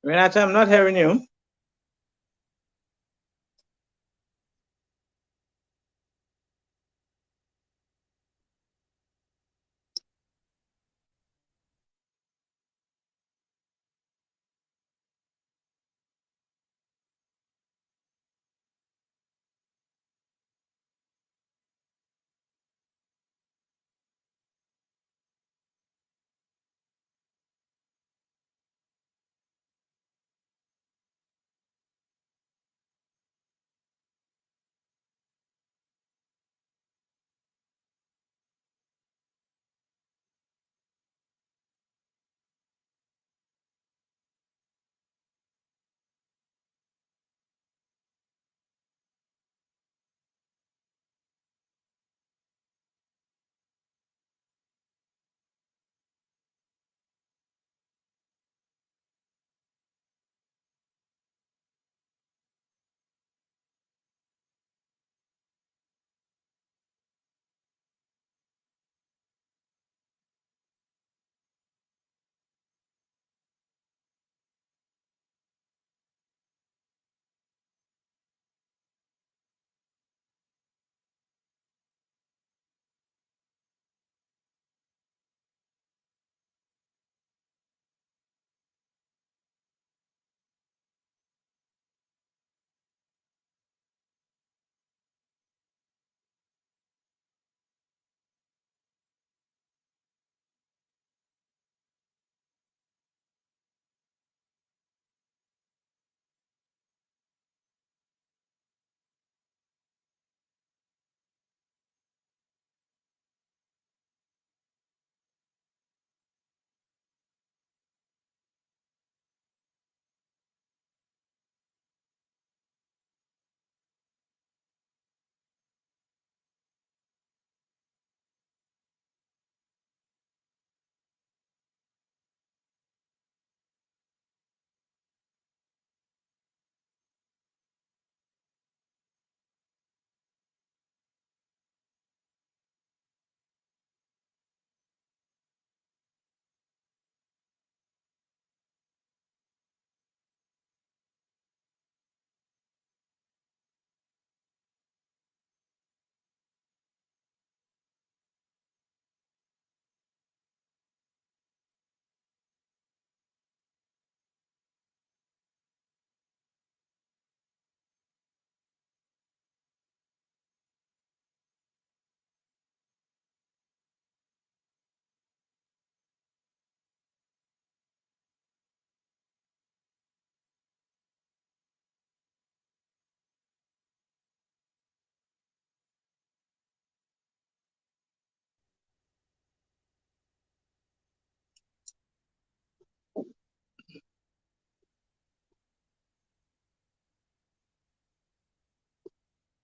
Renata, I'm not hearing you.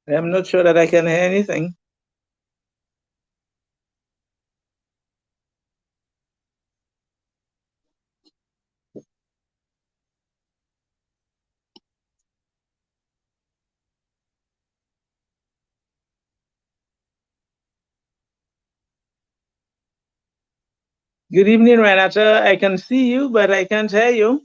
I'm not sure that I can hear anything. Good evening, Renata. I can see you, but I can't hear you.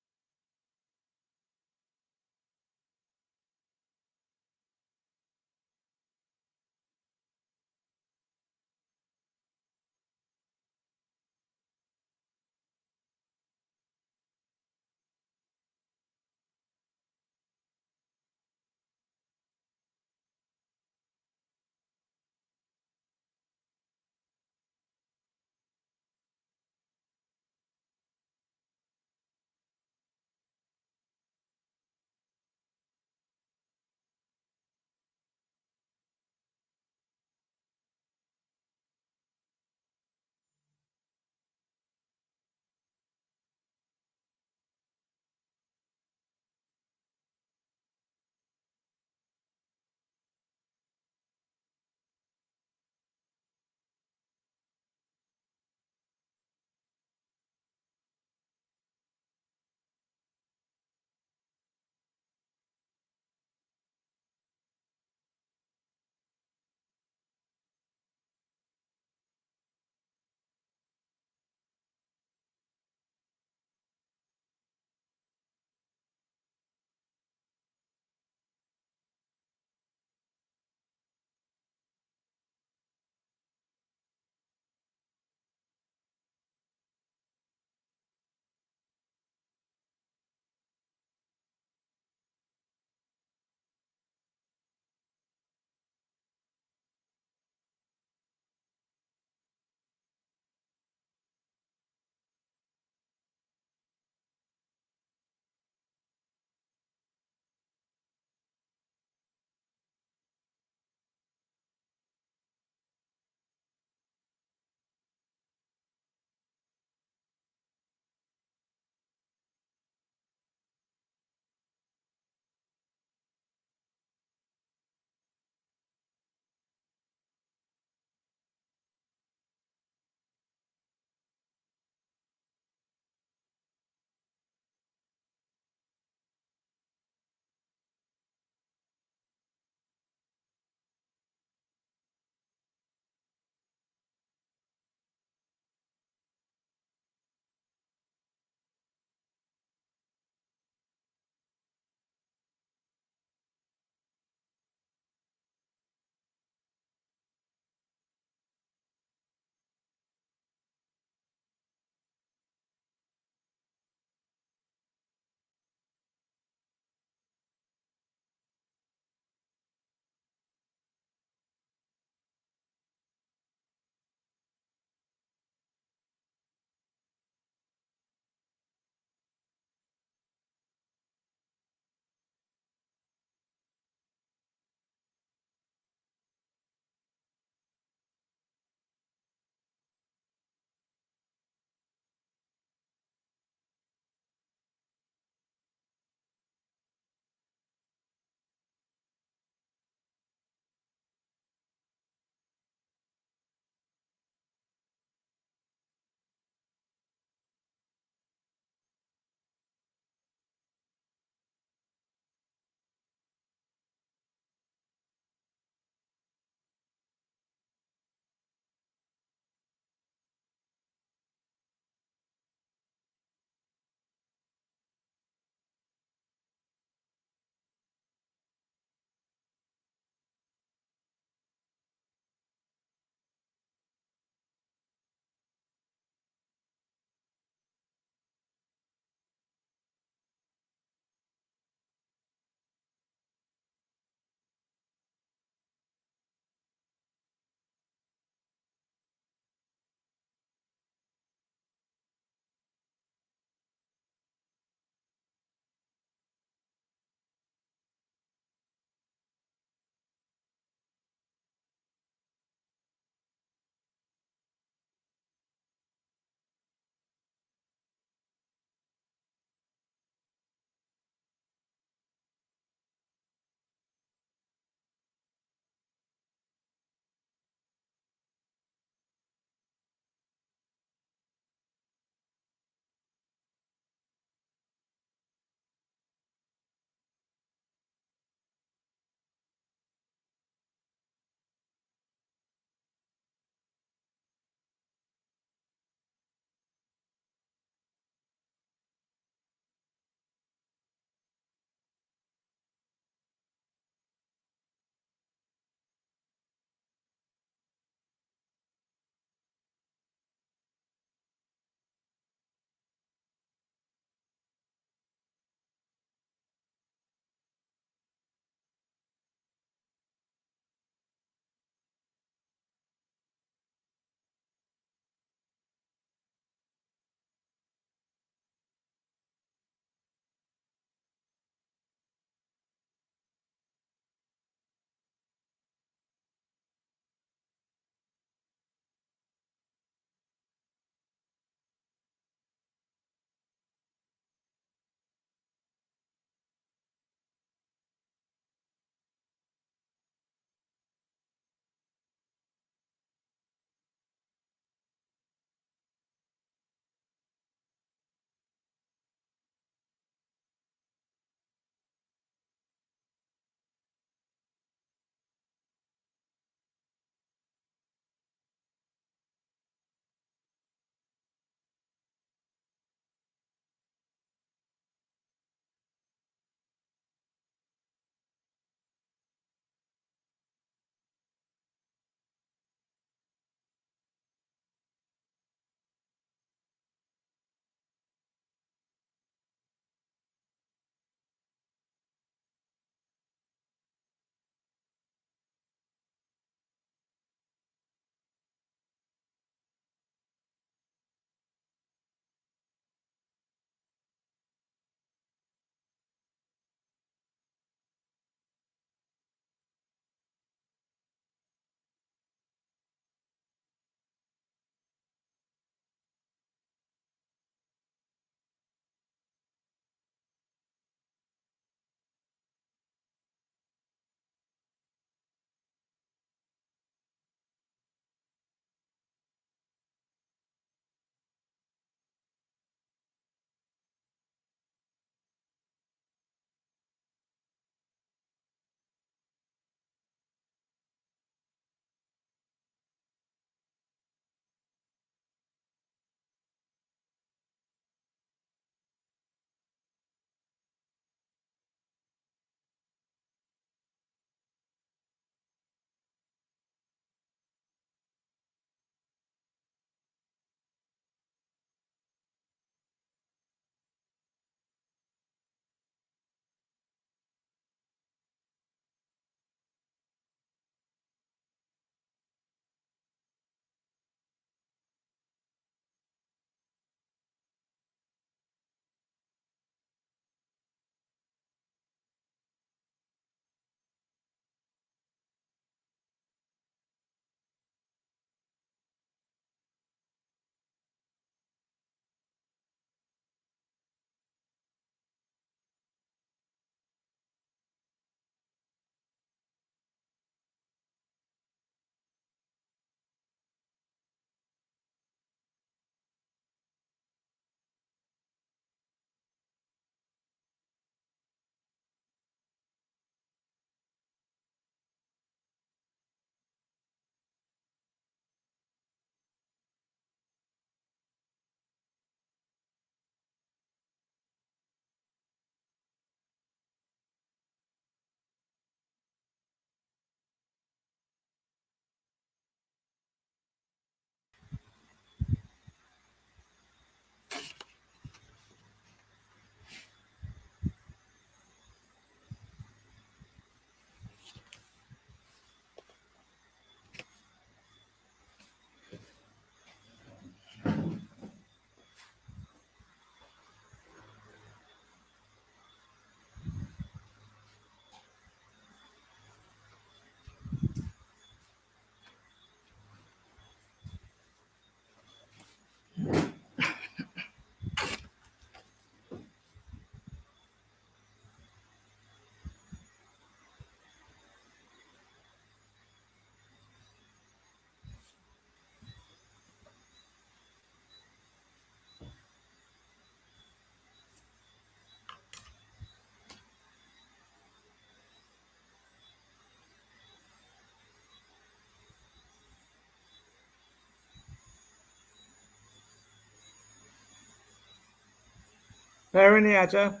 Hariniacha,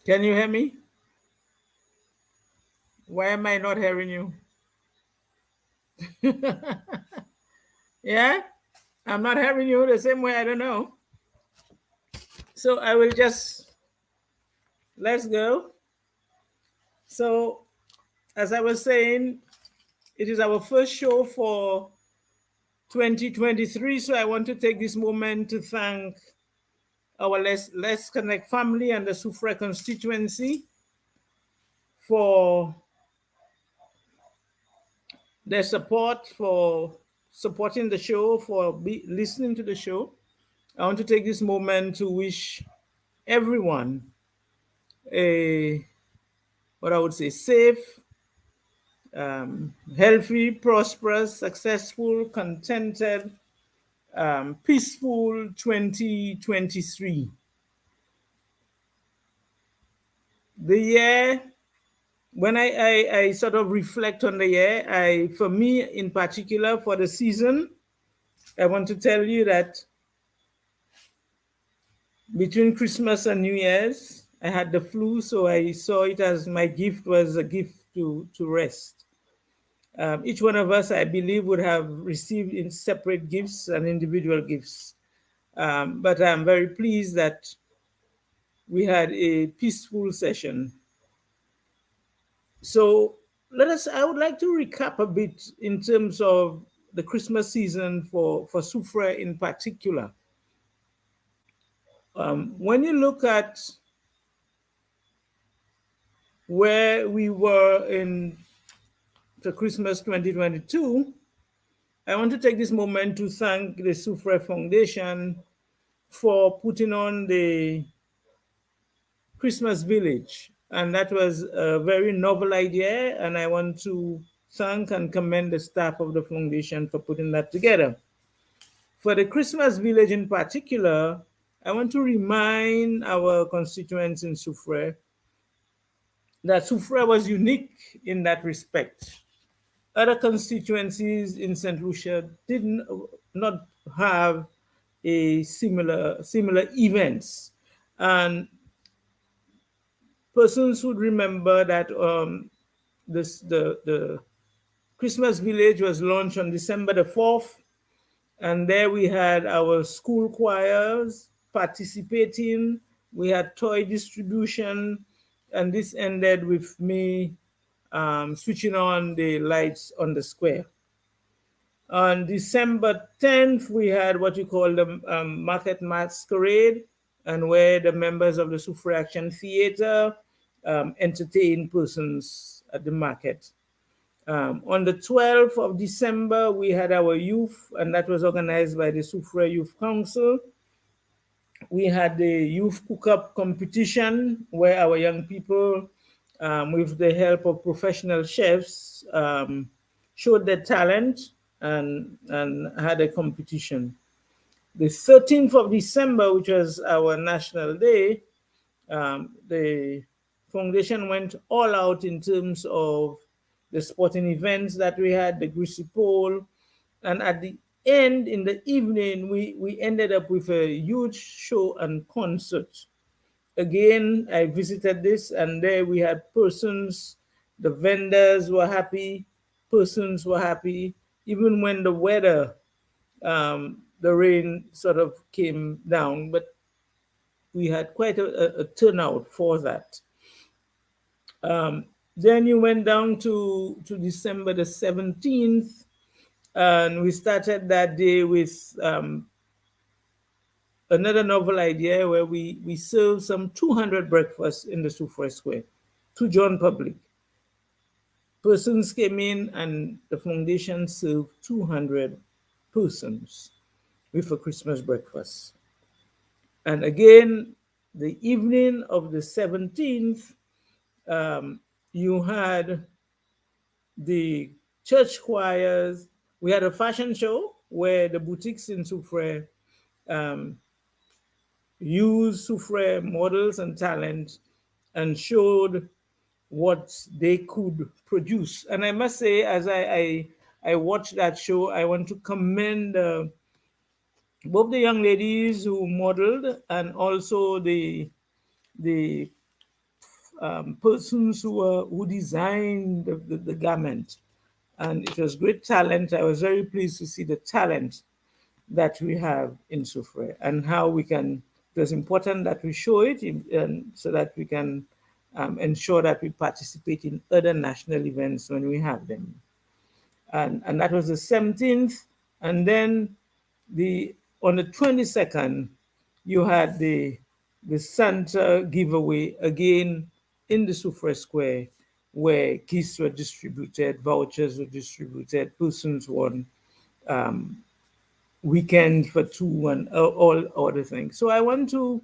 can you hear me? Why am I not hearing you? Yeah, I'm not hearing you the same way. I don't know. So I will just let's go. So as I was saying, it is our first show for 2023. So I want to take this moment to thank our Let's Connect family and the Sufra constituency for their support, for supporting the show, for listening to the show. I want to take this moment to wish everyone a what I would say safe, healthy, prosperous, successful, contented, peaceful 2023. The year, when I sort of reflect on the year, for me in particular, for the season, I want to tell you that between Christmas and New Year's, I had the flu, so I saw it as my gift was a gift to rest. Each one of us, I believe, would have received in separate gifts and individual gifts. But I'm very pleased that we had a peaceful session. So I would like to recap a bit in terms of the Christmas season for Sufra in particular. When you look at where we were in the Christmas 2022, I want to take this moment to thank the Sufra Foundation for putting on the Christmas Village. And that was a very novel idea. And I want to thank and commend the staff of the foundation for putting that together. For the Christmas Village in particular, I want to remind our constituents in Soufrière that Soufrière was unique in that respect. Other constituencies in St. Lucia did not have a similar events. And persons would remember that the Christmas Village was launched on December the 4th, and there we had our school choirs participating. We had toy distribution, and this ended with me switching on the lights on the square. On December 10th, we had what you call the Market Masquerade, and where the members of the Sufra Action Theatre entertain persons at the market. On the 12th of December, we had our youth, and that was organized by the Sufra Youth Council. We had the youth cook-up competition where our young people, with the help of professional chefs, showed their talent and had a competition. The 13th of December, which was our national day, the foundation went all out in terms of the sporting events that we had, the greasy pole, and at the end, in the evening, we ended up with a huge show and concert. Again, I visited this, and there we had persons, the vendors were happy, persons were happy, even when the rain sort of came down, but we had quite a turnout for that. Then you went down to December the 17th, and we started that day with another novel idea where we served some 200 breakfasts in the Soufrière Square to John Public. Persons came in, and the foundation served 200 persons with a Christmas breakfast. And again, the evening of the 17th, you had the church choirs. We had a fashion show where the boutiques in Soufrière used Soufrière models and talent and showed what they could produce. And I must say, as I watched that show, I want to commend both the young ladies who modeled and also the persons who designed the garment. And it was great talent. I was very pleased to see the talent that we have in Sufre and how we can. It was important that we show it so that we can ensure that we participate in other national events when we have them. And that was the 17th. And then the on the 22nd, you had the Santa giveaway again in the Sufre Square, where gifts were distributed, vouchers were distributed, persons won weekend for two, and all other things. So I want to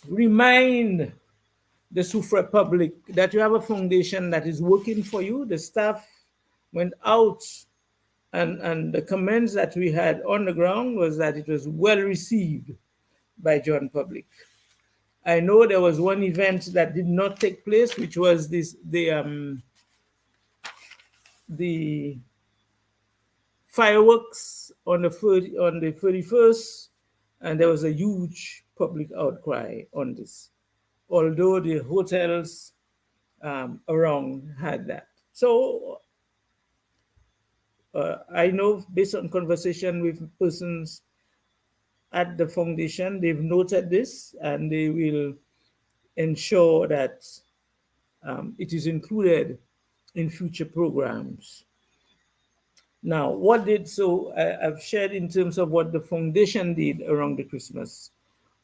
remind the Sufre public that you have a foundation that is working for you. The staff went out, and the comments that we had on the ground was that it was well received by John public. I know there was one event that did not take place, which was this the fireworks on the 31st, and there was a huge public outcry on this. Although the hotels around had that, so I know based on conversation with persons at the foundation, they've noted this and they will ensure that it is included in future programs. Now, I've shared in terms of what the foundation did around the Christmas.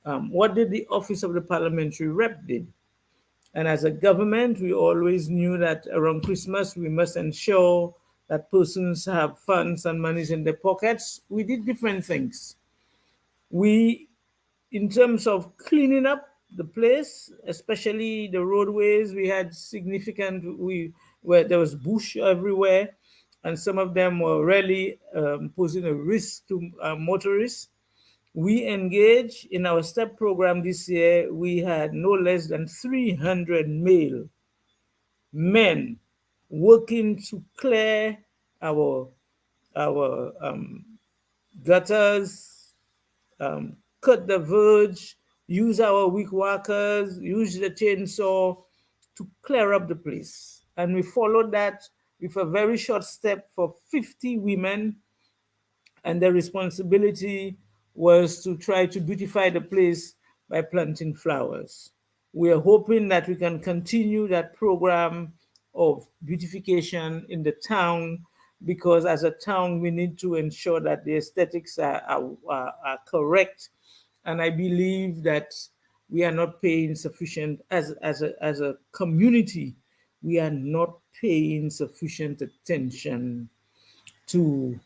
What did the Office of the Parliamentary Rep did? And as a government, we always knew that around Christmas, we must ensure that persons have funds and monies in their pockets. We did different things. We, in terms of cleaning up the place, especially the roadways, we had where there was bush everywhere, and some of them were really posing a risk to motorists. We engaged in our STEP program this year. We had no less than 300 male men working to clear our gutters, cut the verge, use our weak workers, use the chainsaw to clear up the place. And we followed that with a very short step for 50 women, and their responsibility was to try to beautify the place by planting flowers. We are hoping that we can continue that program of beautification in the town, because as a town we need to ensure that the aesthetics are correct. And I believe that we are not paying sufficient as a community. We are not paying sufficient attention to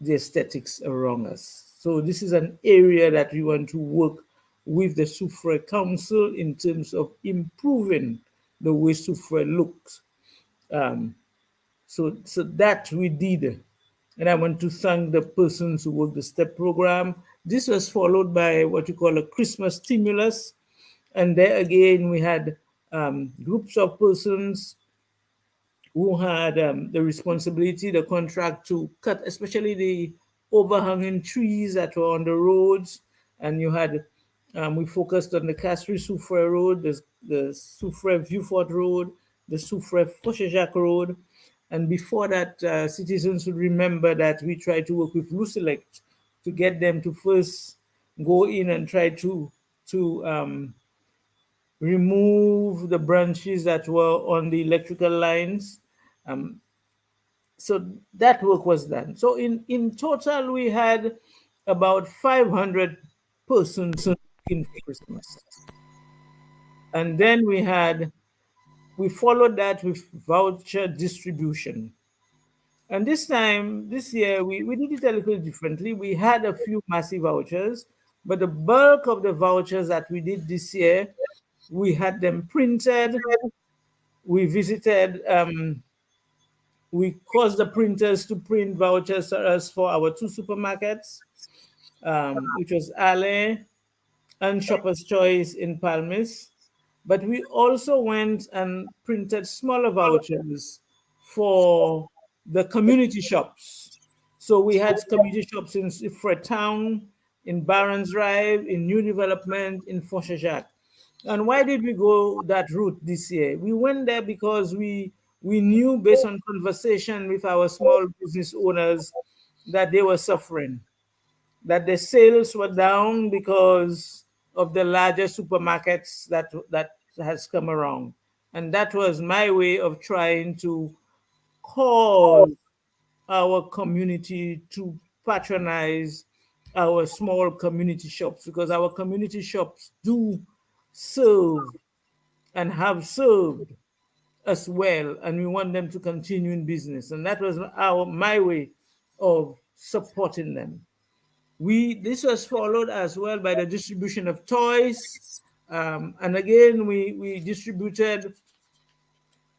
the aesthetics around us. So this is an area that we want to work with the Sufre Council in terms of improving the way Sufre looks. So that we did. And I want to thank the persons who worked the STEP program. This was followed by what you call a Christmas stimulus. And there again, we had groups of persons who had the responsibility, the contract to cut, especially the overhanging trees that were on the roads. And you had, we focused on the Castry Soufre Road, the Soufre Vieux-Fort Road, the Soufre Fauchejac Road. And before that, citizens would remember that we tried to work with Lucelect to get them to first go in and try to remove the branches that were on the electrical lines. So that work was done. So in total, we had about 500 persons in Christmas. And then we followed that with voucher distribution. And this year, we did it a little differently. We had a few massive vouchers, but the bulk of the vouchers that we did this year, we had them printed. We visited, we caused the printers to print vouchers for us for our two supermarkets, which was Ale and Shoppers Choice in Palmis. But we also went and printed smaller vouchers for the community shops. So we had community shops in Freetown, in Barons Drive, in New Development, in Foshajak. And why did we go that route this year? We went there because we knew based on conversation with our small business owners that they were suffering, that the sales were down because of the larger supermarkets that has come around. And that was my way of trying to cause our community to patronize our small community shops, because our community shops do serve and have served us well, and we want them to continue in business. And that was my way of supporting them. This was followed as well by the distribution of toys, and again we distributed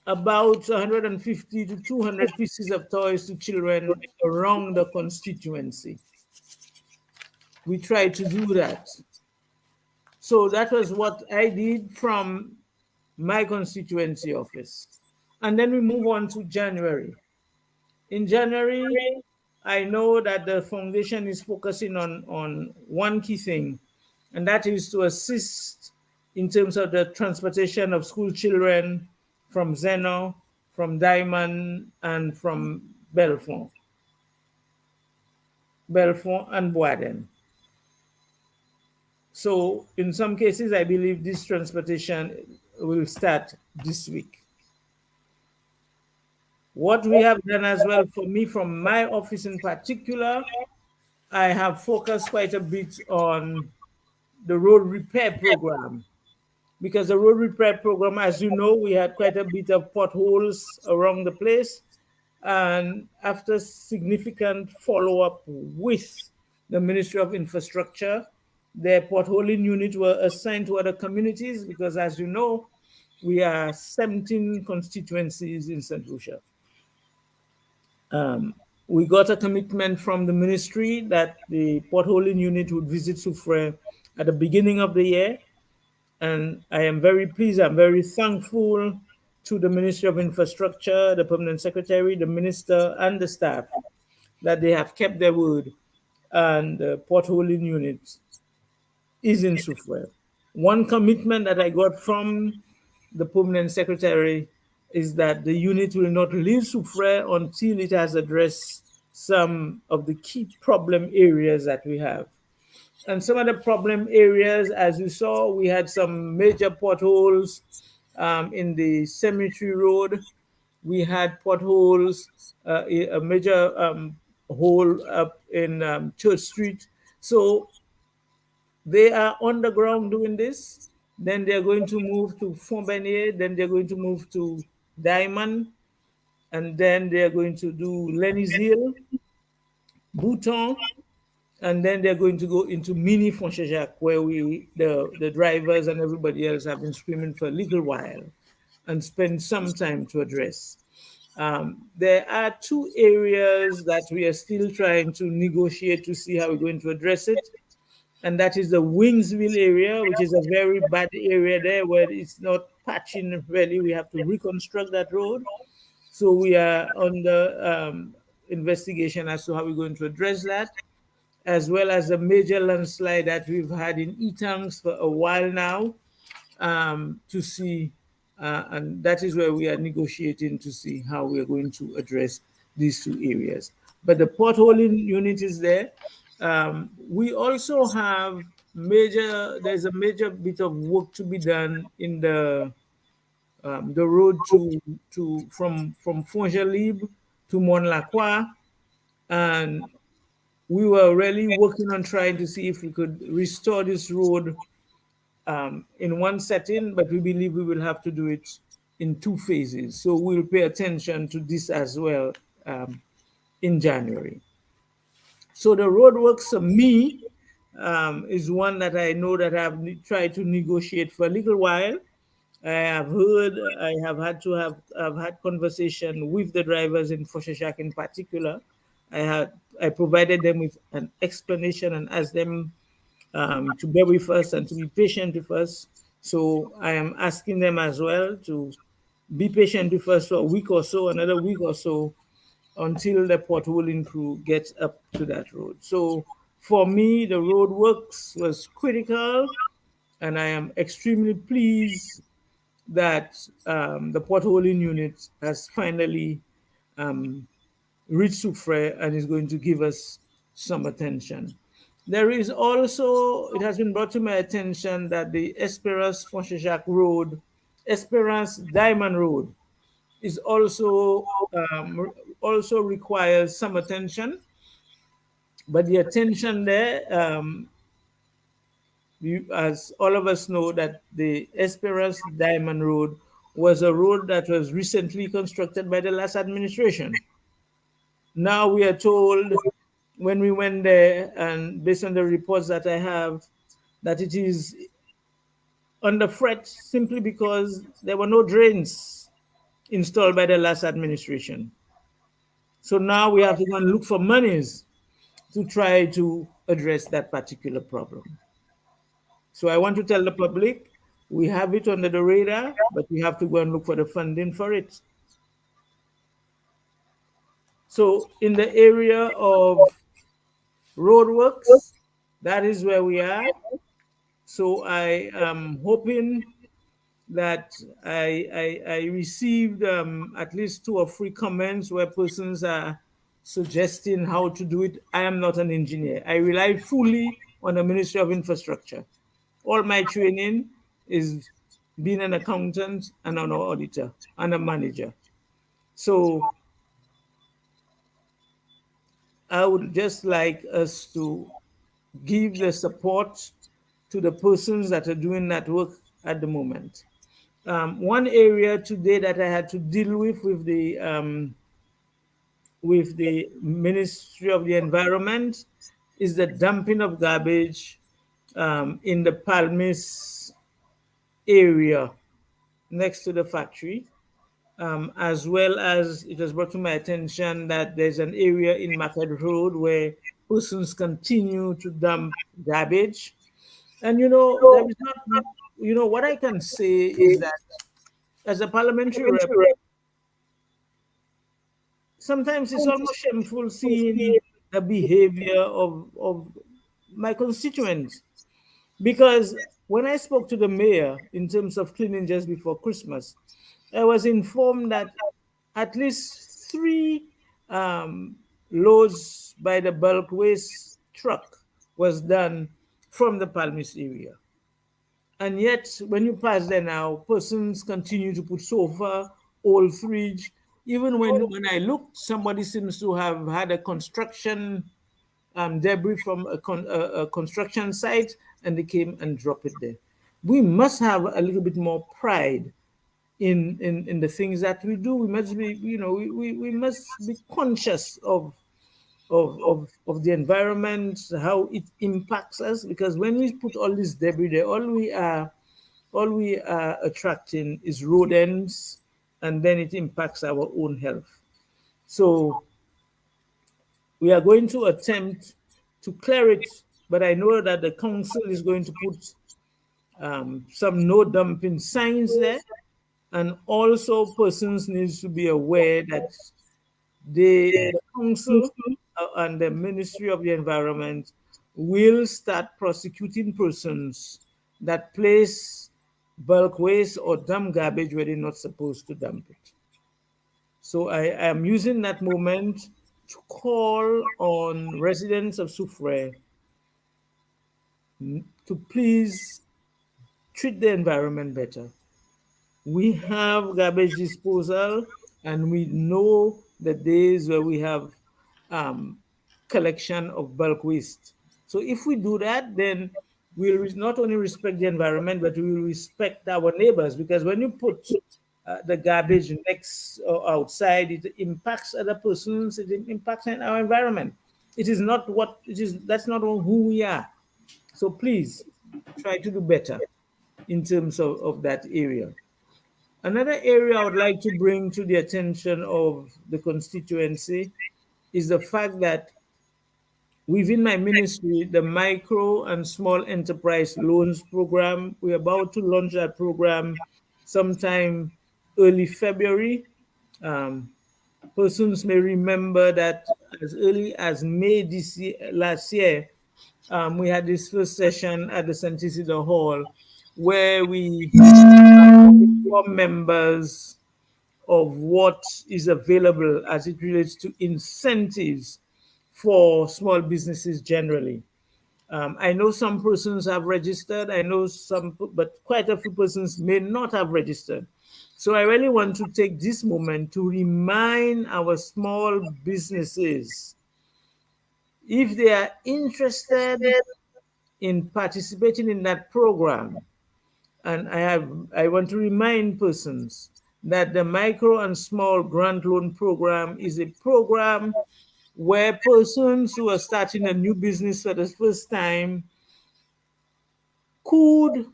about 150 to 200 pieces of toys to children around the constituency. We tried to do that. So that was what I did from my constituency office. And then we move on to January. In January, I know that the foundation is focusing on one key thing, and that is to assist in terms of the transportation of school children from Zeno, from Diamond, and from Belfont and Boaden. So in some cases, I believe this transportation will start this week. What we have done as well, for me, from my office in particular, I have focused quite a bit on the road repair program, because the road repair program, as you know, we had quite a bit of potholes around the place. And after significant follow-up with the Ministry of Infrastructure, their potholing unit were assigned to other communities, because as you know, we are 17 constituencies in St. Lucia. We got a commitment from the ministry that the potholing unit would visit Soufrière at the beginning of the year. And I am very pleased, I'm very thankful to the Ministry of Infrastructure, the Permanent Secretary, the Minister, and the staff that they have kept their word, and the potholing unit is in Soufrière. One commitment that I got from the Permanent Secretary is that the unit will not leave Soufrière until it has addressed some of the key problem areas that we have. And some of the problem areas, as you saw, we had some major potholes in the Cemetery Road. We had potholes, a major hole up in Church Street. So they are on the ground doing this. Then they're going to move to Fontbenier. Then they're going to move to Diamond. And then they're going to do Lenny's Hill, Bouton, and then they're going to go into mini Fonchajac, where the drivers and everybody else have been screaming for a little while, and spend some time to address. There are two areas that we are still trying to negotiate to see how we're going to address it. And that is the Wingsville area, which is a very bad area there where it's not patching really. We have to reconstruct that road. So we are on the investigation as to how we're going to address that, as well as a major landslide that we've had in Etangs for a while now, to see, and that is where we are negotiating to see how we are going to address these two areas. But the potholing unit is there. We also have there's a major bit of work to be done in the road from Fongelib to Montlacroix, and we were really working on trying to see if we could restore this road in one setting, but we believe we will have to do it in two phases. So we'll pay attention to this as well in January. So the roadworks for me is one that I know that I've tried to negotiate for a little while. I've had conversation with the drivers in Foshashak in particular. I provided them with an explanation and asked them to bear with us and to be patient with us. So I am asking them as well to be patient with us for a week or so, another week or so, until the potholing crew gets up to that road. So for me, the road works was critical, and I am extremely pleased that the potholing unit has finally um, reached Soufrière and is going to give us some attention. There is also, it has been brought to my attention that the Esperance Fonchejac Road, Esperance Diamond Road, is also requires some attention. But the attention there, as all of us know, that the Esperance Diamond Road was a road that was recently constructed by the last administration. Now we are told when we went there, and based on the reports that I have, that it is under threat simply because there were no drains installed by the last administration. So now we have to go and look for monies to try to address that particular problem. So I want to tell the public we have it under the radar, but we have to go and look for the funding for it. So in the area of roadworks, that is where we are. So I am hoping that I received at least 2 or 3 comments where persons are suggesting how to do it. I am not an engineer. I rely fully on the Ministry of Infrastructure. All my training is being an accountant and an auditor and a manager. So I would just like us to give the support to the persons that are doing that work at the moment. One area today that I had to deal with the Ministry of the Environment is the dumping of garbage in the Palmis area next to the factory, as well as it was brought to my attention that there's an area in Market Road where persons continue to dump garbage. And there is not, what I can say is that as a parliamentary rep, sometimes it's almost shameful seeing the behavior of my constituents. Because when I spoke to the mayor in terms of cleaning just before Christmas, I was informed that at least 3 loads by the bulk waste truck was done from the Palmis area. And yet, when you pass there now, persons continue to put sofa, old fridge. Even when I looked, somebody seems to have had a construction debris from a construction site, and they came and dropped it there. We must have a little bit more pride in the things that we do. We must be, we must be conscious of the environment, how it impacts us. Because when we put all this debris there, all we are attracting is rodents, and then it impacts our own health. So we are going to attempt to clear it, but I know that the council is going to put some no dumping signs there, and also persons needs to be aware that the council and the Ministry of the Environment will start prosecuting persons that place bulk waste or dump garbage where they're not supposed to dump it. So I am using that moment to call on residents of Soufrière to please treat the environment better. We have garbage disposal, and we know the days where we have um, collection of bulk waste. So if we do that, then we'll not only respect the environment, but we will respect our neighbors. Because when you put the garbage next or outside, it impacts other persons. It impacts our environment. It is not what it is. That's not who we are. So please try to do better in terms of that area. Another area I would like to bring to the attention of the constituency is the fact that within my ministry, the micro and small enterprise loans program, we're about to launch that program sometime early February. Um, Persons may remember that as early as May last year, we had this first session at the St. Isidore Hall where we inform members of what is available as it relates to incentives for small businesses generally. I know some persons have registered. I know some, but quite a few persons may not have registered. So I really want to take this moment to remind our small businesses, if they are interested in participating in that program, and I want to remind persons that the micro and small grant loan program is a program where persons who are starting a new business for the first time could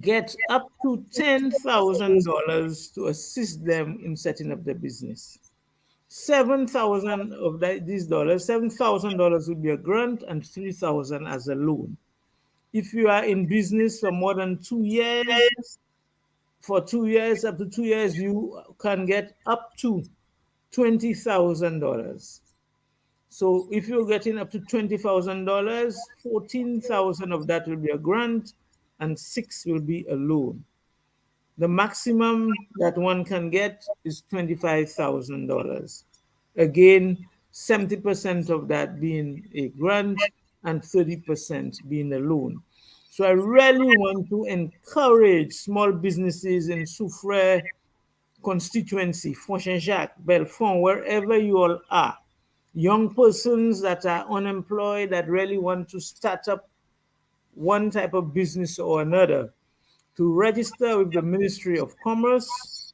get up to $10,000 to assist them in setting up their business. 7,000 of these dollars, $7,000 will be a grant and 3,000 as a loan. If you are in business for more than 2 years, for 2 years, up to 2 years, you can get up to $20,000. So if you're getting up to $20,000, 14,000 of that will be a grant and six will be a loan. The maximum that one can get is $25,000. Again, 70% of that being a grant and 30% being a loan. So I really want to encourage small businesses in Soufrière constituency, Font-Saint-Jacques, Belfond, wherever you all are, young persons that are unemployed that really want to start up one type of business or another, to register with the Ministry of Commerce,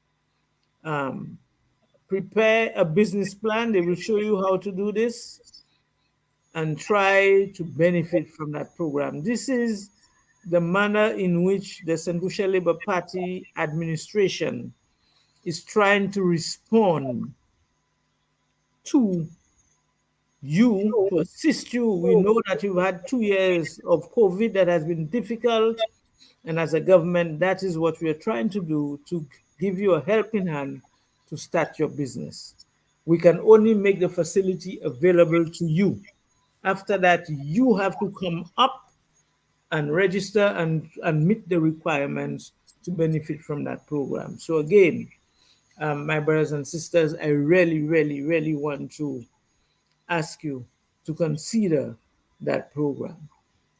um, prepare a business plan. They will show you how to do this and try to benefit from that program. This is the manner in which the St. Lucia Labour Party administration is trying to respond to you, to assist you. We know that you've had 2 years of COVID that has been difficult. And as a government, that is what we are trying to do, to give you a helping hand to start your business. We can only make the facility available to you. After that, you have to come up and register and meet the requirements to benefit from that program. So again, my brothers and sisters, I really, really, really want to ask you to consider that program.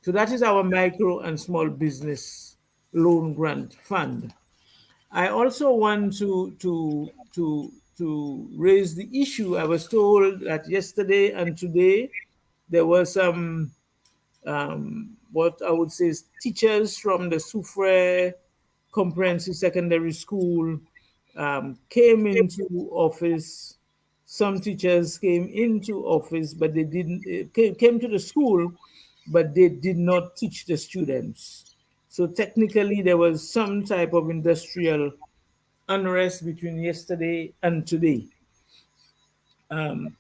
So that is our micro and small business loan grant fund. I also want to raise the issue. I was told that yesterday and today there were some what I would say is teachers from the Soufrière Comprehensive Secondary School came into office. Some teachers came into office, but they didn't came to the school, but they did not teach the students. So technically, there was some type of industrial unrest between yesterday and today. Um,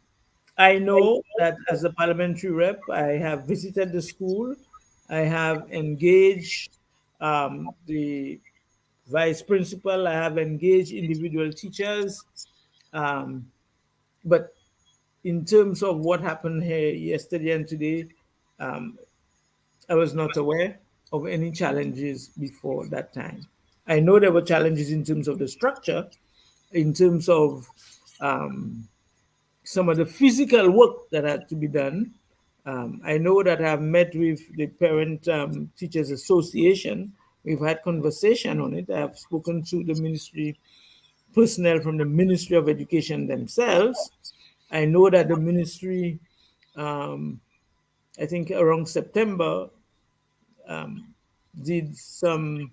I know that as a parliamentary rep, I have visited the school. I have engaged the vice principal. I have engaged individual teachers. Um, but in terms of what happened here yesterday and today, um, I was not aware of any challenges before that time. I know there were challenges in terms of the structure, in terms of um, some of the physical work that had to be done. I know that I've met with the Parent Teachers Association. We've had conversation on it. I've spoken to the ministry personnel from the Ministry of Education themselves. I know that the ministry, um, I think around September, did some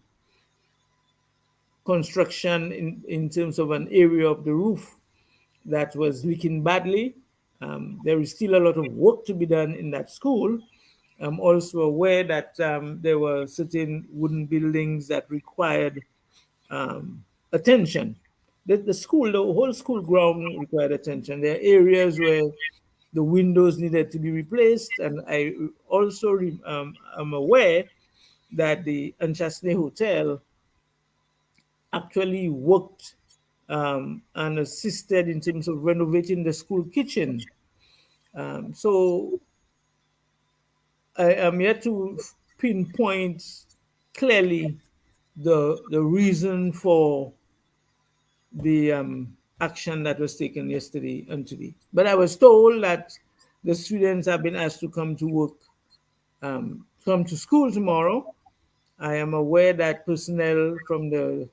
construction in terms of an area of the roof that was leaking badly. There is still a lot of work to be done in that school. I'm also aware that there were certain wooden buildings that required attention. The school, the whole school ground required attention. There are areas where the windows needed to be replaced, and I also am aware that the Anchasne Hotel actually worked and assisted in terms of renovating the school kitchen. So I am yet to pinpoint clearly the reason for the action that was taken yesterday and today. But I was told that the students have been asked to come to work, come to school tomorrow. I am aware that personnel from the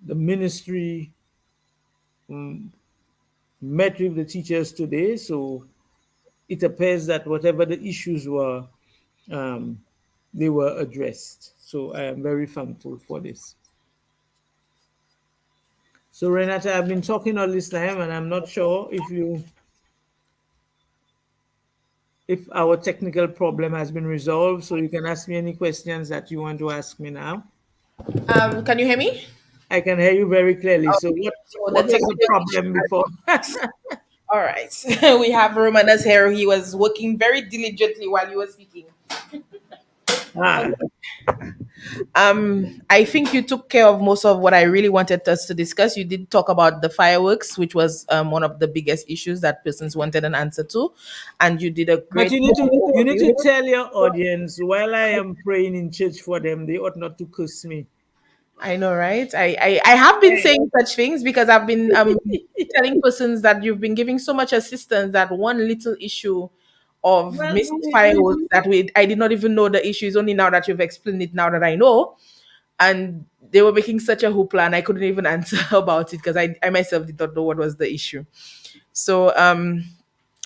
ministry met with the teachers today, so it appears that whatever the issues were, um, they were addressed. So I am very thankful for this. So Renata, I've been talking all this time, and I'm not sure if our technical problem has been resolved. So you can ask me any questions that you want to ask me now. Can you hear me? I can hear you very clearly. So Okay. So the what was the technical issue. problem before? All right. We have Romanas here. He was working very diligently while you were speaking. Ah, I think you took care of most of what I really wanted us to discuss. You did talk about the fireworks, which was one of the biggest issues that persons wanted an answer to, and you did a but great you need overview. to tell your audience while I am praying in church for them, they ought not to curse me. I know, right? I have been saying such things because I've been telling persons that you've been giving so much assistance that one little issue of Well, missing fireworks that we I did not even know the issue is only now that you've explained it now that I know. And they were making such a hoopla and I couldn't even answer about it because I myself did not know what was the issue. So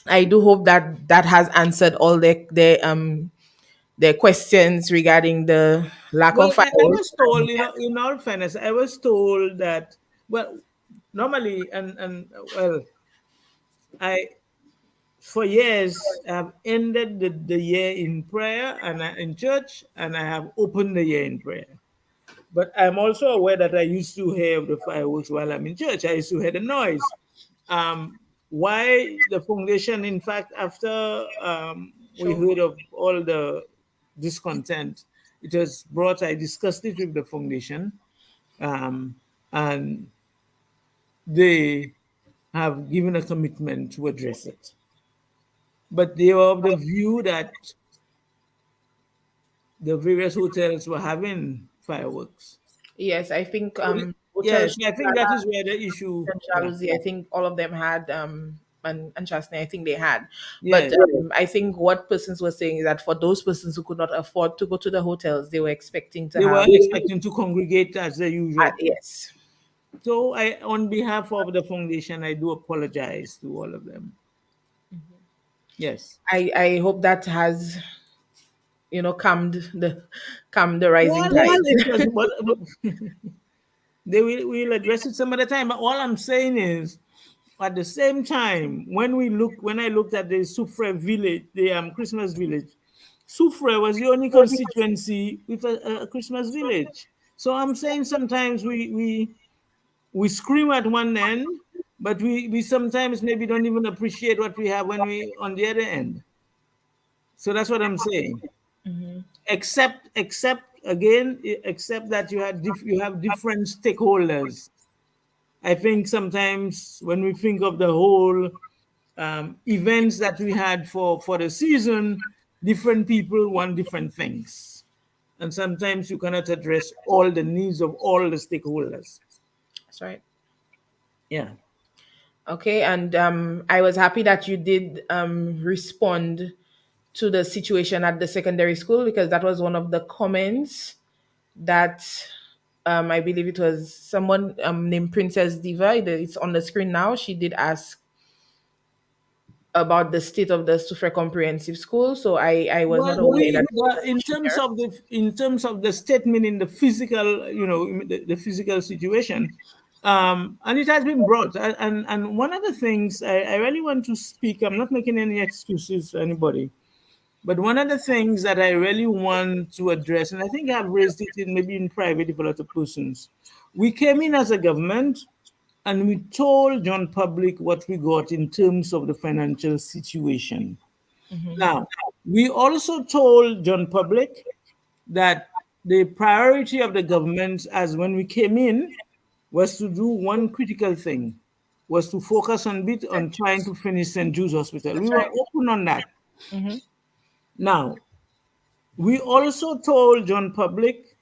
I do hope that that has answered all their questions regarding the lack well, of I fireworks. was told, in all fairness, I was told that, well, normally, and well, I for years I've ended the year in prayer and in church, and I have opened the year in prayer. But I'm also aware that I used to hear the fireworks while I'm in church. I used to hear the noise. Um, why the foundation, in fact, after we Sure. heard of all the discontent, it was brought, I discussed it with the foundation, um, and they have given a commitment to address it. But they were of the view that the various hotels were having fireworks. Yes, I think Hotel Yes, I think that Shangri-La is where the issue. and Yeah. Jalousie, I think all of them had and Chastney, I think they had. But Yes, I think what persons were saying is that for those persons who could not afford to go to the hotels, they were expecting to they were have expecting to congregate as the usual. yes. So I, on behalf of the foundation, I do apologize to all of them. Yes. I hope that has calmed the rising Well, tide. it was. Well, they will address it some other time. But all I'm saying is, at the same time, when I looked at the Soufre village, the Christmas village, Soufre was the only constituency with a Christmas village. So I'm saying sometimes we scream at one end, but we sometimes maybe don't even appreciate what we have when we on the other end. So that's what I'm saying. Except again, except that you have different stakeholders. I think sometimes when we think of the whole events that we had for the season, different people want different things, and sometimes you cannot address all the needs of all the stakeholders. That's right. Yeah. Okay, and I was happy that you did respond to the situation at the secondary school because that was one of the comments that I believe it was someone named Princess Diva. It's on the screen now. She did ask about the state of the Sufre Comprehensive School. So I was Well, not aware that there was an in issue terms there. of the statement in the physical, the physical situation, and it has been brought. And one of the things I really want to speak. I'm not making any excuses to anybody, but one of the things that I really want to address, and I think I've raised it in maybe in private with a lot of persons, we came in as a government and we told John Public what we got in terms of the financial situation. Now, we also told John Public that the priority of the government, as when we came in, was to do one critical thing, was to focus on bit on trying to finish St. Jude's Hospital. We That's were right. open on that. Mm-hmm. Now, we also told John Public,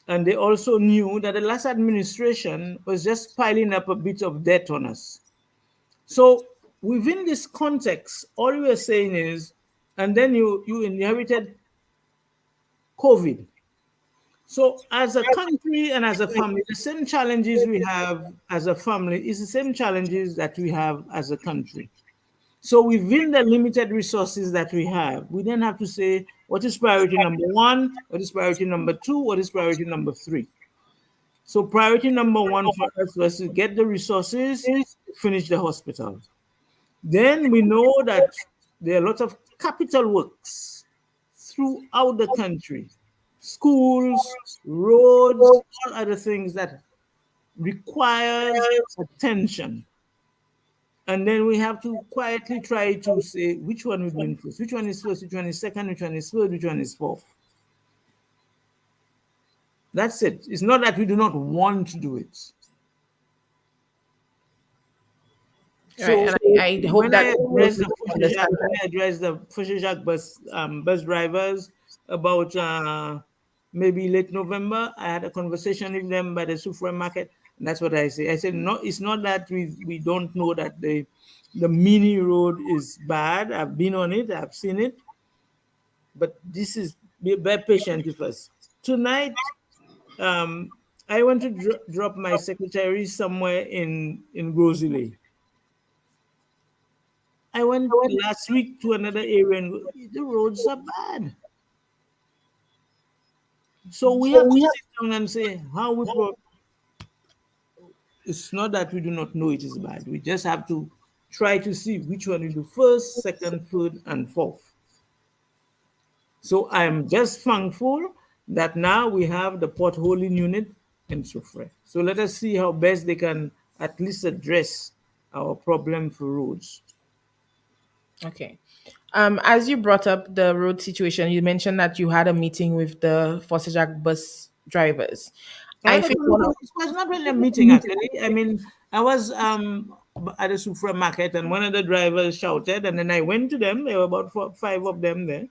and they also knew that the last administration was just piling up a bit of debt on us. So within this context, all we were saying is, and then you inherited COVID. So as a country and as a family, the same challenges we have as a family is the same challenges that we have as a country. So within the limited resources that we have, we then have to say what is priority number one, what is priority number two, what is priority number three. So priority number one for us was to get the resources to finish the hospital. Then we know that there are lots of capital works throughout the country, schools, roads, all other things that requires attention. And then we have to quietly try to say which one we're doing first, which one is first, which one is second, which one is third, which one is fourth. That's it. It's not that we do not want to do it. Right, So and I hope when that I most address the people understand that. Foshijac bus drivers about maybe late November, I had a conversation with them by the supermarket, and that's what I say. I said, no, it's not that we don't know that the mini road is bad. I've been on it, I've seen it, but this is be patient with us. Tonight, I want to drop my secretary somewhere in Rosalie. I went last week to another area and the roads are bad. So we have to sit down and say how we it's not that we do not know it is bad. We just have to try to see which one we do first, second, third, and fourth. So I'm just thankful that now we have the potholing unit in Sufre. So let us see how best they can at least address our problem for roads. Okay. As you brought up the road situation, you mentioned that you had a meeting with the Jack bus drivers. I think one of It was not really a meeting actually. I mean, I was at a supermarket and one of the drivers shouted, and then I went to them. There were about five of them there,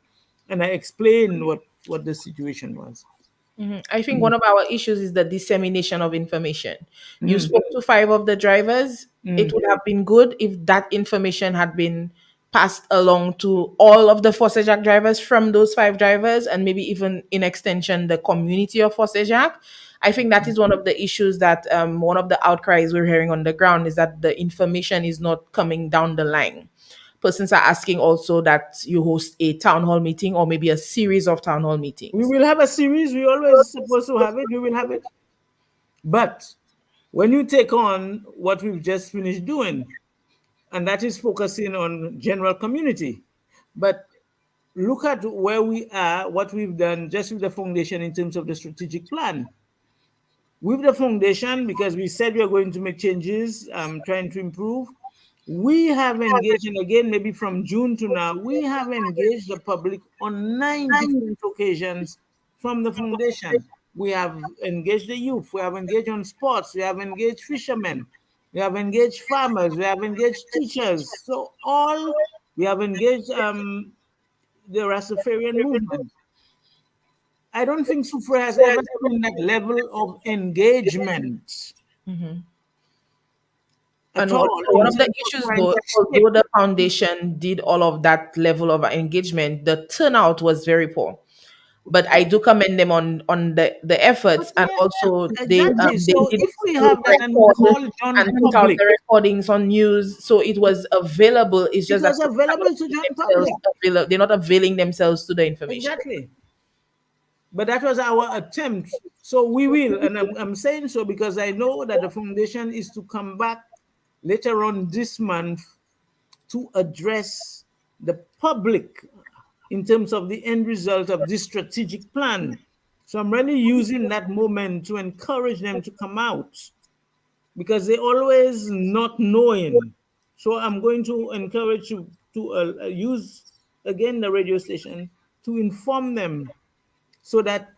and I explained what the situation was. I think one Mm, of our issues is the dissemination of information. You mm, spoke to five of the drivers. It mm. would have been good if that information had been passed along to all of the Jack drivers from those five drivers, and maybe even in extension the community of Jack. I think that is one of the issues that one of the outcries we're hearing on the ground is that the information is not coming down the line. Persons are asking also that you host a town hall meeting or maybe a series of town hall We meetings. will have a series. We always supposed to have it. We will have it. But when you take on what we've just finished doing, and that is focusing on general community, but look at where we are, what we've done just with the foundation in terms of the strategic plan. With the foundation, because we said we are going to make changes, trying to improve, we have engaged, and again, maybe from June to now, we have engaged the public on 9 different occasions from the foundation. We have engaged the youth, we have engaged on sports, we have engaged fishermen, we have engaged farmers, we have engaged teachers. So all we have engaged the Rastafarian movement. I don't think Sufra has ever seen that level of engagement at And all one in of the terms of issues, trying though, to shape. although the foundation did all of that level of engagement, the turnout was very poor. But I do commend them on the But efforts, and yeah, also exactly. they So did if we have that and we record call John and put out Public, the recordings on news, so it was available. It's it just that was persons are available not to making John themselves Public. they're not availing themselves to the information. Exactly. But that was our attempt. So we will, and I'm saying so because I know that the foundation is to come back later on this month to address the public in terms of the end result of this strategic plan. So I'm really using that moment to encourage them to come out because they always not knowing. So I'm going to encourage you to use again the radio station to inform them so that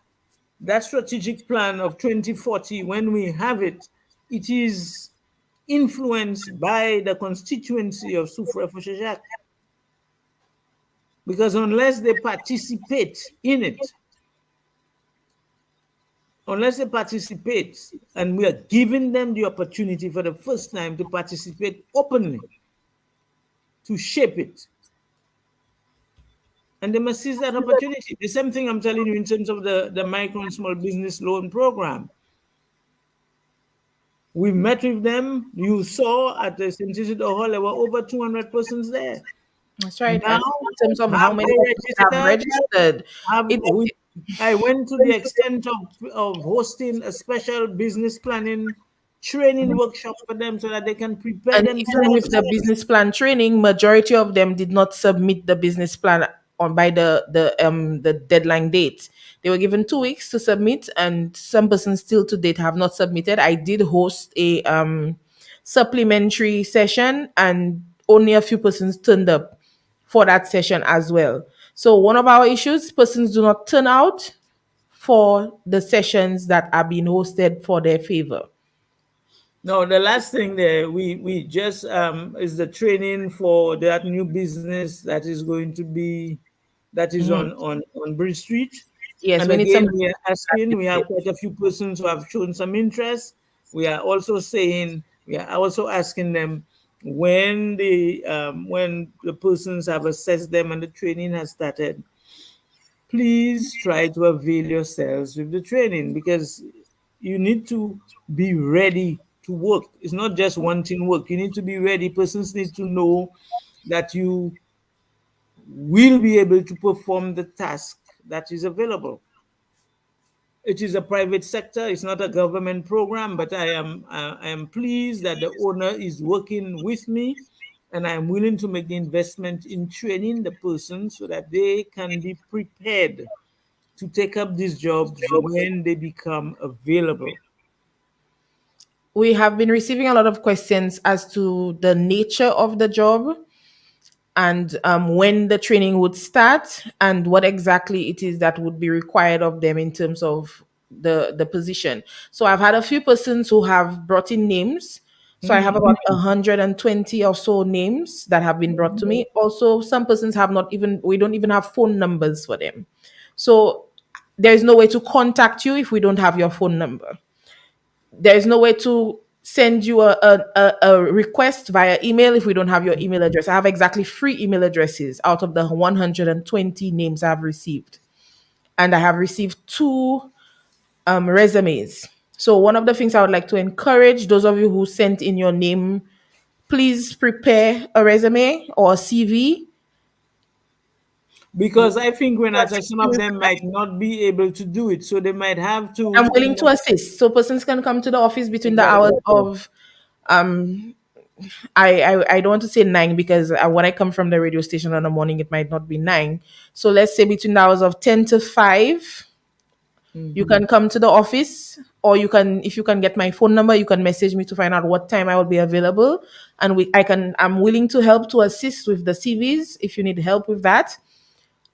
that strategic plan of 2040, when we have it, it is influenced by the constituency of Soufrière Fochajak, because unless they participate, and we are giving them the opportunity for the first time to participate openly, to shape it, and they must seize that opportunity. The same thing I'm telling you in terms of the micro and small business loan program. We met with them. You saw at the St. Isidore Hall, there were over 200 persons there. That's right. Now, And in terms of how have many they persons have registered? registered, Have it we, I went to the extent of hosting a special business planning training workshop for them so that they can prepare and even with themselves. the business plan training, majority of them did not submit the business plan on by the deadline date. They were given 2 weeks to submit, and some persons still to date have not submitted. I did host a supplementary session, and only a few persons turned up for that session as well. So one of our issues, persons do not turn out for the sessions that are being hosted for their favor. No, the last thing there, we just is the training for that new business that is going to be, that is Mhm. on Bridge Street. Yes, And we need some. again, we are asking, we have quite a few persons who have shown some interest. We are also saying, we are also asking them, when the persons have assessed them and the training has started, please try to avail yourselves with the training, because you need to be ready to work. It's not just wanting work. You need to be ready. Persons need to know that you will be able to perform the task that is available. It is a private sector. It's not a government program, but I am pleased that the owner is working with me, and I am willing to make the investment in training the person so that they can be prepared to take up these jobs when they become available. We have been receiving a lot of questions as to the nature of the job, and when the training would start, and what exactly it is that would be required of them in terms of the position. So I've had a few persons who have brought in names. So I have Mhm. about 120 or so names that have been brought to me. Also, some persons have not even, we don't even have phone numbers for them. So there is no way to contact you if we don't have your phone number. There is no way to send you a request via email if we don't have your email address. I have exactly 3 email addresses out of the 120 names I've received. And I have received 2 resumes. So, one of the things I would like to encourage those of you who sent in your name, please prepare a resume or a CV. Because I think, Renata, some of them might not be able to do it, so they might have I'm to, willing to assist. So, persons can come to the office between the hours exactly. of um I don't want to say 9 because when I come from the radio station in the morning, it might not be 9. So let's say between the hours of 10 to 5, you Mhm. can come to the office, or you can, if you can get my phone number, you can message me to find out what time I will be available. And I'm willing to help to assist with the CVs if you need help with that.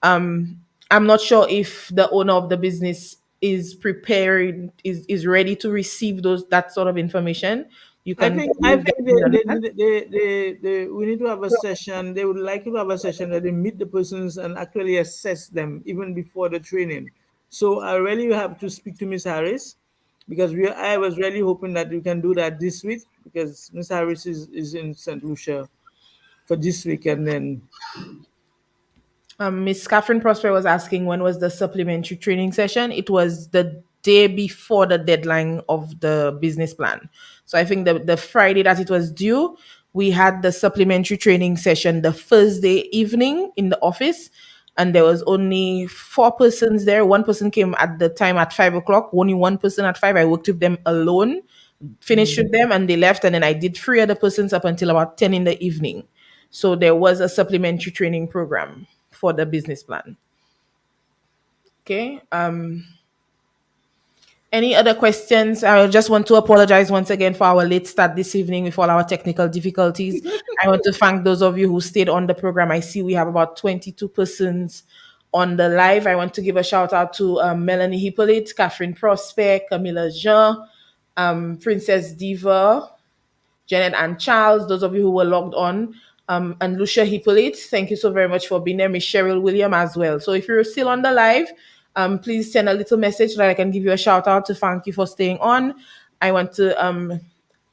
Um, I'm not sure if the owner of the business is prepared, is ready to receive that sort of information. You can I get think me on that. we need to have a session. They would like to have a session where they meet the persons and actually assess them even before the training. So I really have to speak to Miss Harris, because I was really hoping that we can do that this week, because Miss Harris is in St. Lucia for this week, and then Miss Catherine Prosper was asking when was the supplementary training session. It was the day before the deadline of the business plan. So I think the Friday that it was due, we had the supplementary training session the Thursday evening in the office. And there was only 4 persons there. One person came at the time at 5 o'clock, only one person at 5. I worked with them alone, finished with them, and they left. And then I did 3 other persons up until about 10 in the evening. So there was a supplementary training program for the business plan. Okay. Any other questions? I just want to apologize once again for our late start this evening with all our technical difficulties. I want to thank those of you who stayed on the program. I see we have about 22 persons on the live. I want to give a shout out to Melanie Hippolyte, Catherine Prosper, Camilla Jean, Princess Diva, Janet and Charles, those of you who were logged on, and Lucia Hippolyte, thank you so very much for being there. Miss Cheryl William as well. So if you're still on the live, please send a little message so that I can give you a shout out to thank you for staying on. I want to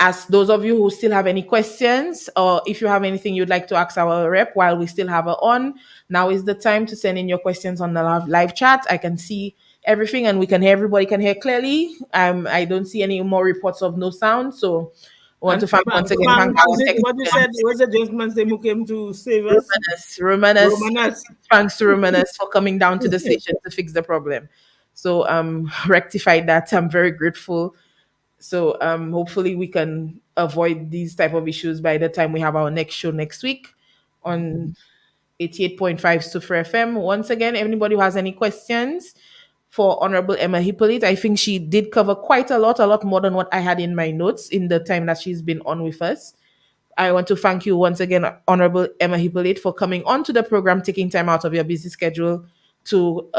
ask those of you who still have any questions, or if you have anything you'd like to ask our rep while we still have her on, now is the time to send in your questions on the live chat. I can see everything and we can hear, everybody can hear clearly. I don't see any more reports of no sound. So I want And to thank once again thank Frank, our is it what you said? technicians. Was the gentleman's name who came to save us? Romanus, Romanas. thanks to Romanus for coming down to the station to fix the problem. So rectified that. I'm very grateful. So hopefully we can avoid these type of issues by the time we have our next show next week on 88.5 Super FM. Once again, anybody who has any questions for Honorable Emma Hippolyte, I think she did cover quite a lot more than what I had in my notes in the time that she's been on with us. I want to thank you once again, Honorable Emma Hippolyte, for coming onto the program, taking time out of your busy schedule to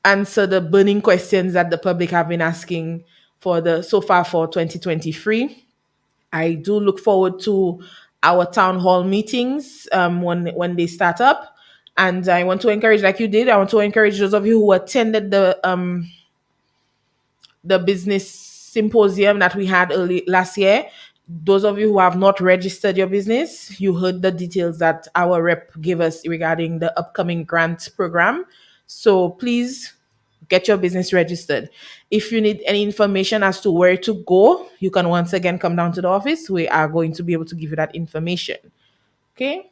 answer the burning questions that the public have been asking for the so far for 2023. I do look forward to our town hall meetings when they start up. And I want to encourage, like you did, I want to encourage those of you who attended the business symposium that we had early last year. Those of you who have not registered your business, you heard the details that our rep gave us regarding the upcoming grant program. So please get your business registered. If you need any information as to where to go, you can once again come down to the office. We are going to be able to give you that information. Okay.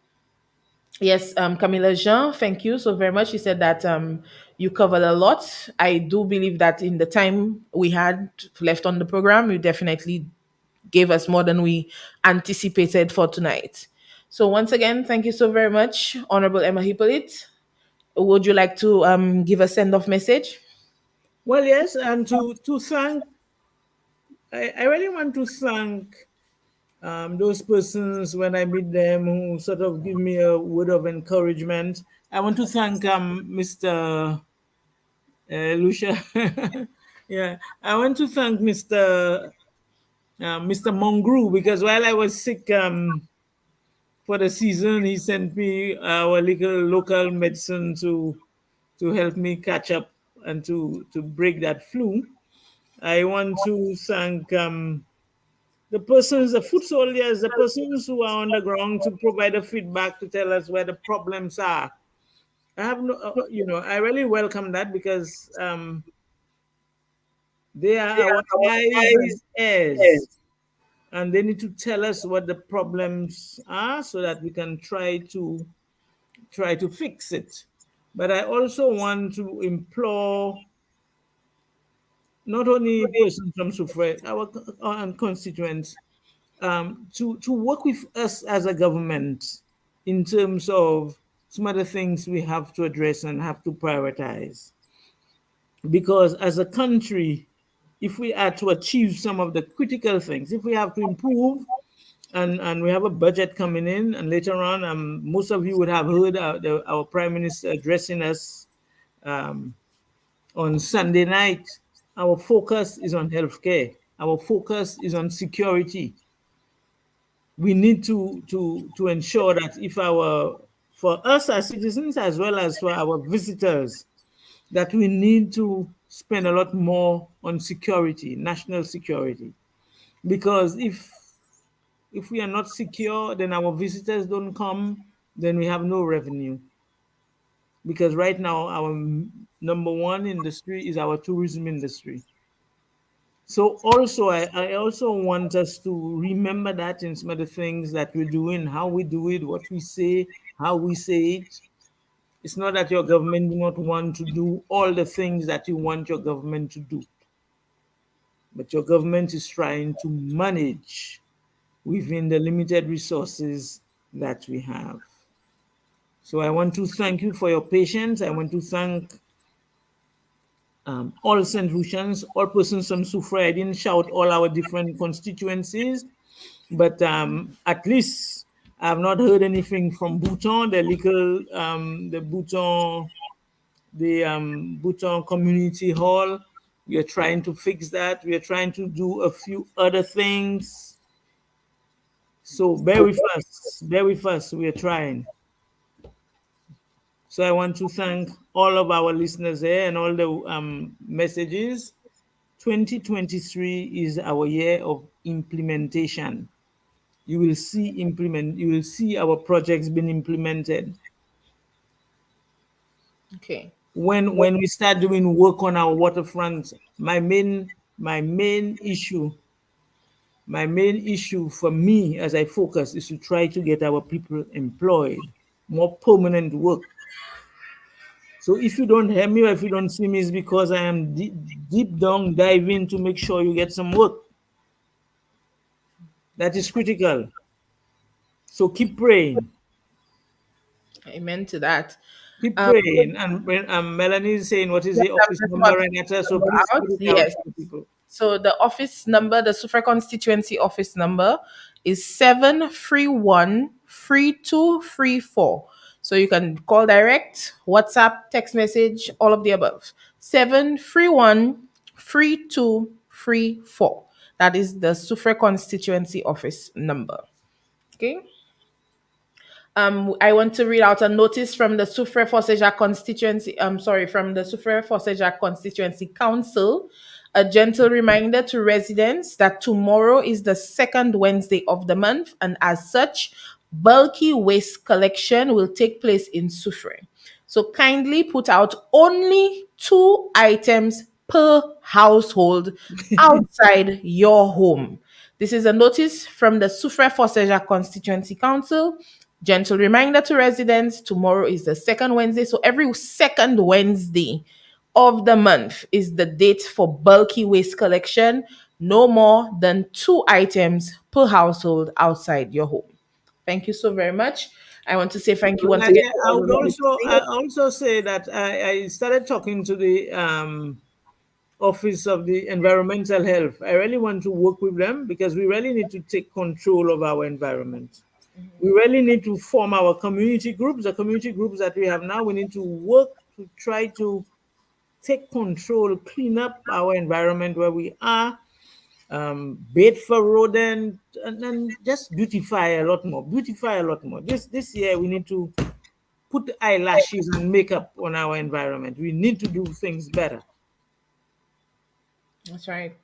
Yes, Camilla Jean, thank you so very much. You said that you covered a lot. I do believe that in the time we had left on the program, you definitely gave us more than we anticipated for tonight. So once again, thank you so very much, Honorable Emma Hippolyte. Would you like to give a send-off message? Well, yes, and to thank, I really want to thank those persons when I meet them who sort of give me a word of encouragement. I want to thank Mr. Lucia. Yeah, I want to thank Mr. Mongru because while I was sick for the season, he sent me our little local medicine to help me catch up and to break that flu. I want to thank the persons, the foot soldiers, the persons who are on the ground to provide a feedback to tell us where the problems are. I have no, I really welcome that because they are our eyes and ears, and they need to tell us what the problems are so that we can try to fix it. But I also want to implore not only persons from Sufre, our constituents, to work with us as a government in terms of some of the things we have to address and have to prioritize. Because as a country, if we are to achieve some of the critical things, if we have to improve, and we have a budget coming in, and later on, most of you would have heard our Prime Minister addressing us um, on Sunday night. Our focus is on healthcare. Our focus is on security. We need to ensure that if for us as citizens as well as for our visitors, that we need to spend a lot more on security, national security, because if we are not secure, then our visitors don't come, then we have no revenue. Because right now our number one industry is our tourism industry. So also, I also want us to remember that in some of the things that we're doing, how we do it, what we say, how we say it. It's not that your government do not want to do all the things that you want your government to do, but your government is trying to manage within the limited resources that we have. So I want to thank you for your patience. I want to thank all St. Lucians, all persons from Soufrière. I didn't shout all our different constituencies, but at least I've not heard anything from Bouton, the Bouton Community Hall. We are trying to fix that. We are trying to do a few other things. So bear with us. Bear with us. We are trying. So I want to thank all of our listeners here and all the messages. 2023 is our year of implementation. You will see our projects being implemented. Okay. When we start doing work on our waterfront, my main issue for me as I focus is to try to get our people employed, more permanent work. So if you don't hear me or if you don't see me, it's because I am deep down diving to make sure you get some work. That is critical. So keep praying. Amen to that. Keep Um, praying. And when Melanie is saying, what is yeah, the I'm office just number, about to Renata? put the So number please out. put it out Yes. to the people. So the office number, the Sufra constituency office number is 731-3234. So you can call direct, WhatsApp, text message, all of the above. 731-3234. That is the Sufra constituency office number. Okay. I want to read out a notice from the Soufrière Forcejac constituency. Sorry, from the Soufrière Forcejac constituency council. A gentle reminder to residents that tomorrow is the second Wednesday of the month, and as such, bulky waste collection will take place in Soufrière. So kindly put out only 2 items per household outside your home. This is a notice from the Soufrière Forcejac constituency council. Gentle reminder to residents, tomorrow is the second Wednesday. So every second Wednesday of the month is the date for bulky waste collection. No more than 2 items per household outside your home. Thank you so very much. I want to say thank you once again Yeah, to I all would those I listening. also say that I started talking to the Office of the Environmental Health. I really want to work with them because we really need to take control of our environment. We really need to form our community groups, the community groups that we have now. We need to work to try to take control, clean up our environment where we are, bait for rodent, and just beautify a lot more. Beautify a lot more. This year we need to put eyelashes and makeup on our environment. We need to do things better. That's right.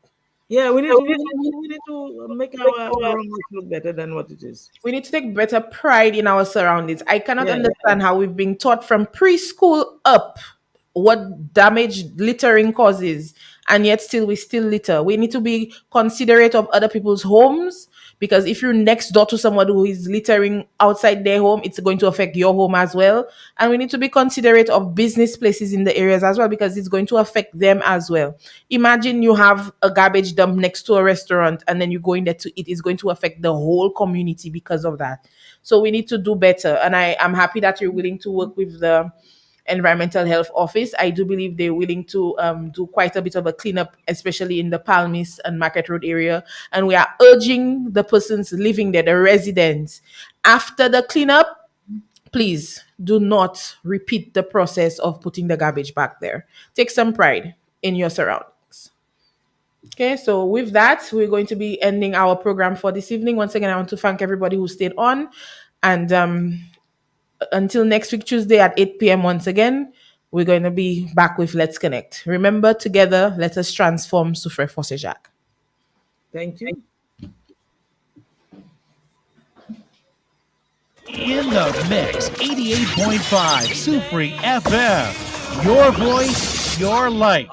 Yeah, we need So to we need to we need to make our environment look better than what it is. we need to take better pride in our surroundings. I cannot Yeah, understand how we've been taught from preschool up what damage littering causes, and yet still we still litter. We need to be considerate of other people's homes, because if you're next door to someone who is littering outside their home, it's going to affect your home as well. And we need to be considerate of business places in the areas as well, because it's going to affect them as well. Imagine you have a garbage dump next to a restaurant and then you go in there to eat. It's going to affect the whole community because of that. So we need to do better. And I am happy that you're willing to work with the environmental health office. I do believe they're willing to do quite a bit of a cleanup, especially in the Palmis and Market Road area. And we are urging the persons living there, the residents, after the cleanup, please do not repeat the process of putting the garbage back there. Take some pride in your surroundings. Okay, so with that, we're going to be ending our program for this evening. Once again, I want to thank everybody who stayed on. And until next week, Tuesday at 8 p.m., once again, we're going to be back with Let's Connect. Remember, together, let us transform Soufrière Forcejac. thank you. In the mix, 88.5 Sufri FM. Your voice, your light.